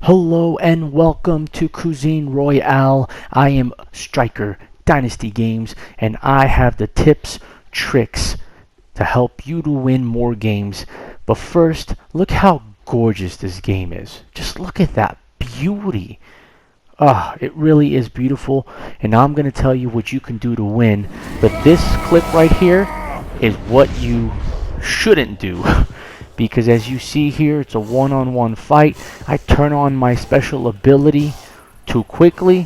Hello and welcome to Cuisine Royale. I am Striker Dynasty Games and I have the tips, tricks to help you to win more games. But first, look how gorgeous this game is. Just look at that beauty. It really is beautiful, and now I'm going to tell you what you can do to win. But this clip right here is what you shouldn't do. Because as you see here, it's a one-on-one fight. I turn on my special ability too quickly.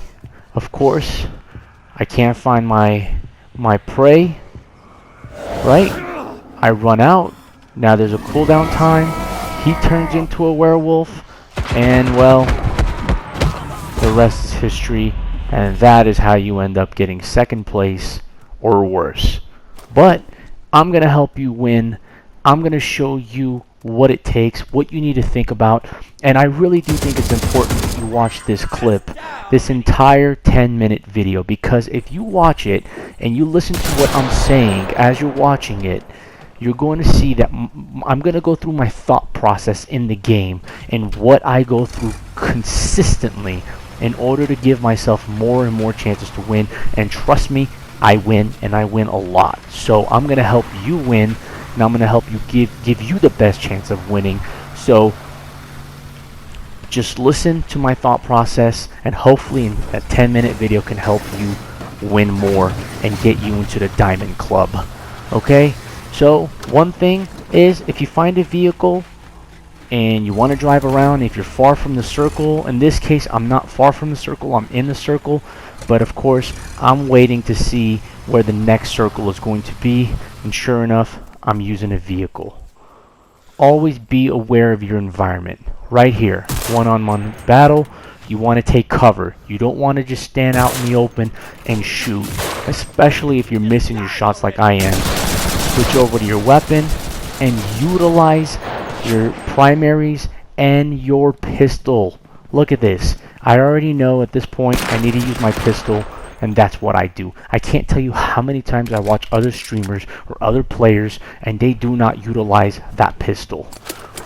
Of course, I can't find my prey, right? I run out. Now there's a cooldown time. He turns into a werewolf, and well, the rest is history, and that is how you end up getting second place or worse. But I'm going to help you win. I'm going to show you what it takes, what you need to think about, and I really do think it's important that you watch this clip, this entire 10-minute video, because if you watch it and you listen to what I'm saying as you're watching it, you're going to see that I'm going to go through my thought process in the game and what I go through consistently in order to give myself more and more chances to win. And trust me, I win, and I win a lot. So I'm going to help you win, and I'm going to help you give you the best chance of winning. So just listen to my thought process, and hopefully a 10-minute video can help you win more and get you into the Diamond Club. Okay? So one thing is, if you find a vehicle and you want to drive around, if you're far from the circle, in this case I'm not far from the circle, I'm in the circle, but of course I'm waiting to see where the next circle is going to be, and sure enough, I'm using a vehicle. Always be aware of your environment. Right here, one-on-one battle, you want to take cover. You don't want to just stand out in the open and shoot, especially if you're missing your shots like I am. Switch over to your weapon and utilize your primaries and your pistol. Look at this. I already know at this point I need to use my pistol, and that's what I do. I can't tell you how many times I watch other streamers or other players and they do not utilize that pistol.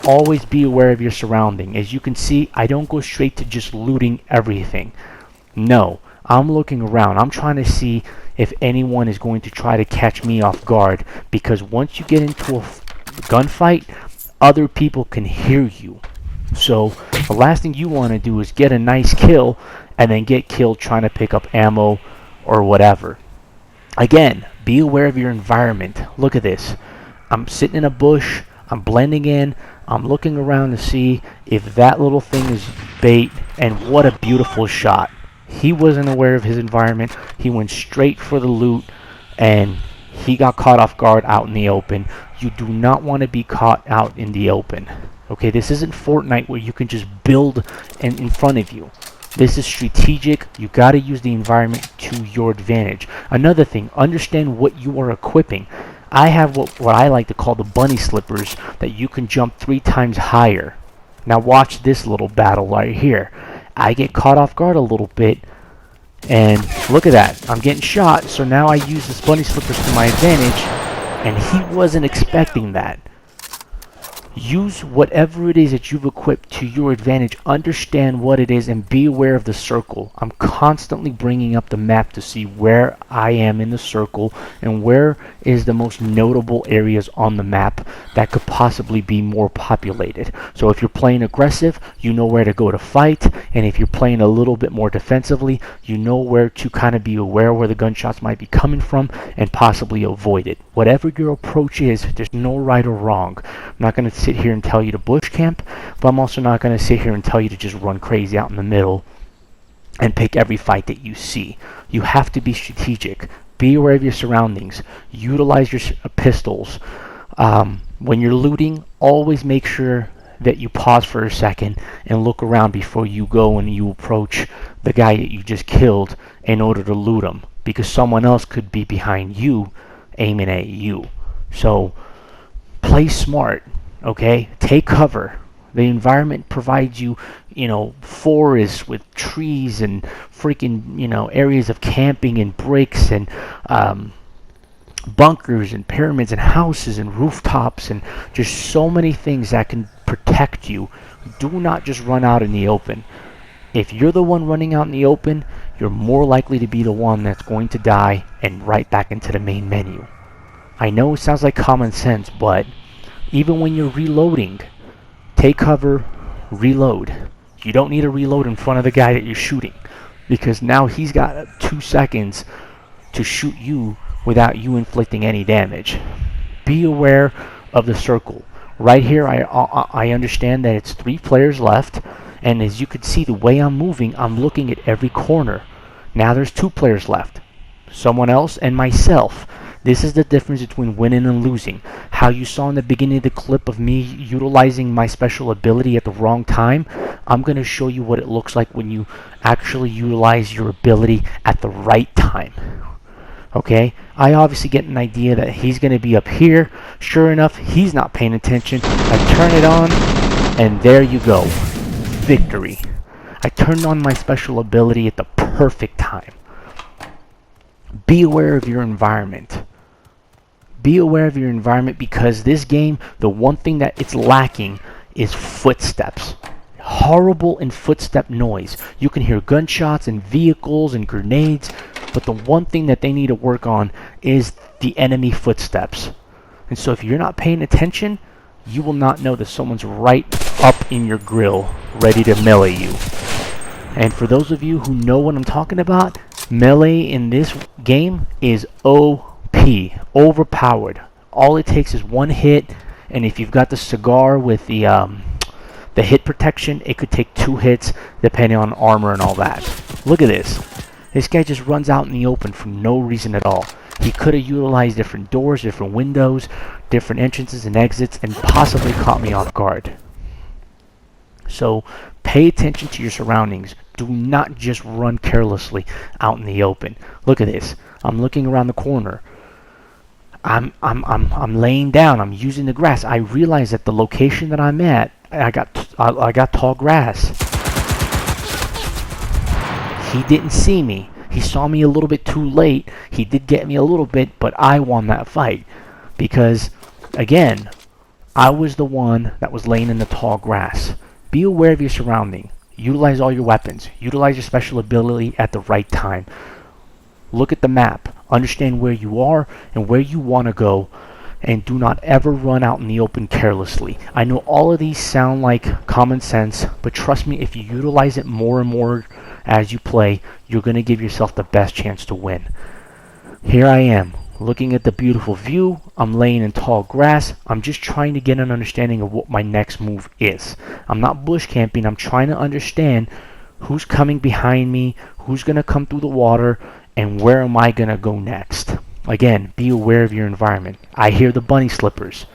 Always be aware of your surrounding. As you can see, I don't go straight to just looting everything. No, I'm looking around. I'm trying to see if anyone is going to try to catch me off guard, because once you get into a gunfight, other people can hear you. So the last thing you want to do is get a nice kill and then get killed trying to pick up ammo or whatever. Again, be aware of your environment. Look at this. I'm sitting in a bush. I'm blending in. I'm looking around to see if that little thing is bait, and what a beautiful shot. He wasn't aware of his environment. He went straight for the loot, and he got caught off guard out in the open. You do not want to be caught out in the open. Okay, this isn't Fortnite where you can just build in front of you. This is strategic. You got to use the environment to your advantage. Another thing, understand what you are equipping. I have what I like to call the bunny slippers, that you can jump 3 times higher. Now watch this little battle right here. I get caught off guard a little bit, and look at that. I'm getting shot, so now I use the bunny slippers to my advantage, and he wasn't expecting that. Use whatever it is that you've equipped to your advantage. Understand what it is and be aware of the circle. I'm constantly bringing up the map to see where I am in the circle and where is the most notable areas on the map that could possibly be more populated. So if you're playing aggressive, you know where to go to fight, and if you're playing a little bit more defensively, you know where to kind of be aware where the gunshots might be coming from and possibly avoid it. Whatever your approach is, there's no right or wrong. I'm not going to sit here and tell you to bush camp, but I'm also not going to sit here and tell you to just run crazy out in the middle and pick every fight that you see. You have to be strategic. Be aware of your surroundings. Utilize your pistols. When you're looting, always make sure that you pause for a second and look around before you go and you approach the guy that you just killed in order to loot him, because someone else could be behind you aiming at you. So play smart. Okay, take cover. The environment provides you, forests with trees and freaking, areas of camping and bricks and bunkers and pyramids and houses and rooftops and just so many things that can protect you Do not just run out in the open. If you're the one running out in the open, you're more likely to be the one that's going to die and right back into the main menu. I know it sounds like common sense, but even when you're reloading, take cover, reload. You don't need to reload in front of the guy that you're shooting, because now he's got 2 seconds to shoot you without you inflicting any damage. Be aware of the circle. Right here, I understand that it's 3 players left, and as you can see, the way I'm moving, I'm looking at every corner. Now there's 2 players left, someone else and myself. This is the difference between winning and losing. How you saw in the beginning of the clip of me utilizing my special ability at the wrong time, I'm going to show you what it looks like when you actually utilize your ability at the right time. Okay, I obviously get an idea that he's going to be up here. Sure enough, he's not paying attention. I turn it on, and there you go. Victory. I turned on my special ability at the perfect time. Be aware of your environment. Be aware of your environment, because this game, the one thing that it's lacking is footsteps. Horrible and footstep noise. You can hear gunshots and vehicles and grenades, but the one thing that they need to work on is the enemy footsteps. And so if you're not paying attention, you will not know that someone's right up in your grill, ready to melee you. And for those of you who know what I'm talking about, melee in this game is OP, overpowered. All it takes is one hit, and if you've got the cigar with the hit protection, it could take 2 hits depending on armor and all that. Look at this. This guy just runs out in the open for no reason at all. He could have utilized different doors, different windows, different entrances and exits, and possibly caught me off guard. So pay attention to your surroundings. Do not just run carelessly out in the open. Look at this. I'm looking around the corner. I'm laying down. I'm using the grass. I realize that the location that I'm at, I got tall grass. He didn't see me. He saw me a little bit too late. He did get me a little bit, but I won that fight. Because, again, I was the one that was laying in the tall grass. Be aware of your surrounding. Utilize all your weapons. Utilize your special ability at the right time. Look at the map. Understand where you are and where you want to go. And do not ever run out in the open carelessly. I know all of these sound like common sense, but trust me, if you utilize it more and more as you play, you're going to give yourself the best chance to win. Here I am, looking at the beautiful view. I'm laying in tall grass. I'm just trying to get an understanding of what my next move is. I'm not bush camping. I'm trying to understand who's coming behind me, who's going to come through the water, and where am I going to go next. Again, be aware of your environment. I hear the bunny slippers.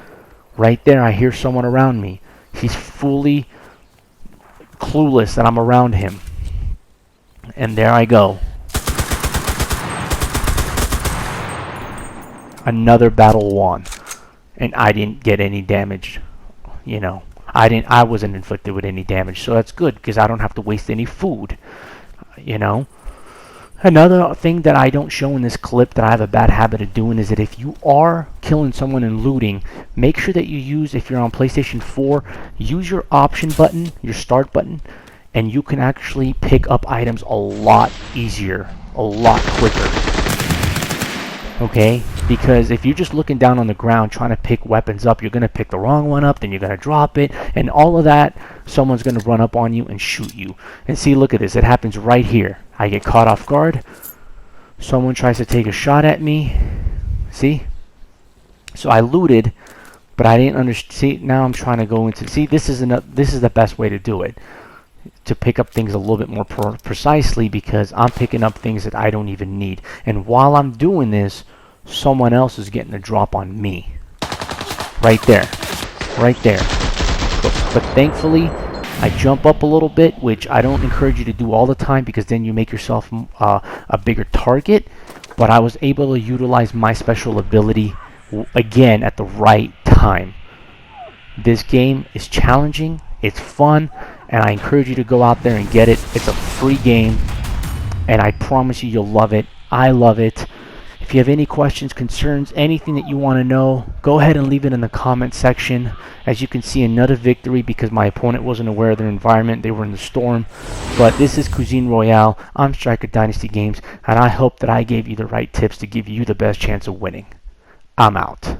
Right there, I hear someone around me. He's fully clueless that I'm around him. And there I go. Another battle won. And I didn't get any damage. You know, I wasn't inflicted with any damage. So that's good, because I don't have to waste any food. You know. Another thing that I don't show in this clip that I have a bad habit of doing is that if you are killing someone and looting, make sure that you use, if you're on PlayStation 4, use your option button, your start button, and you can actually pick up items a lot easier, a lot quicker. Okay? Because if you're just looking down on the ground trying to pick weapons up, you're going to pick the wrong one up, then you're going to drop it, and all of that, someone's going to run up on you and shoot you. And see, look at this. It happens right here. I get caught off guard. Someone tries to take a shot at me. See? So I looted, but I didn't understand. See, now I'm trying to go into... See, this is the best way to do it. To pick up things a little bit more precisely, because I'm picking up things that I don't even need. And while I'm doing this, someone else is getting a drop on me. Right there. Right there. But thankfully, I jump up a little bit, which I don't encourage you to do all the time, because then you make yourself a bigger target. But I was able to utilize my special ability again at the right time. This game is challenging, it's fun, and I encourage you to go out there and get it. It's a free game, and I promise you, you'll love it. I love it. If you have any questions, concerns, anything that you want to know, go ahead and leave it in the comment section. As you can see, another victory because my opponent wasn't aware of their environment. They were in the storm. But this is Cuisine Royale. I'm Striker Dynasty Games, and I hope that I gave you the right tips to give you the best chance of winning. I'm out.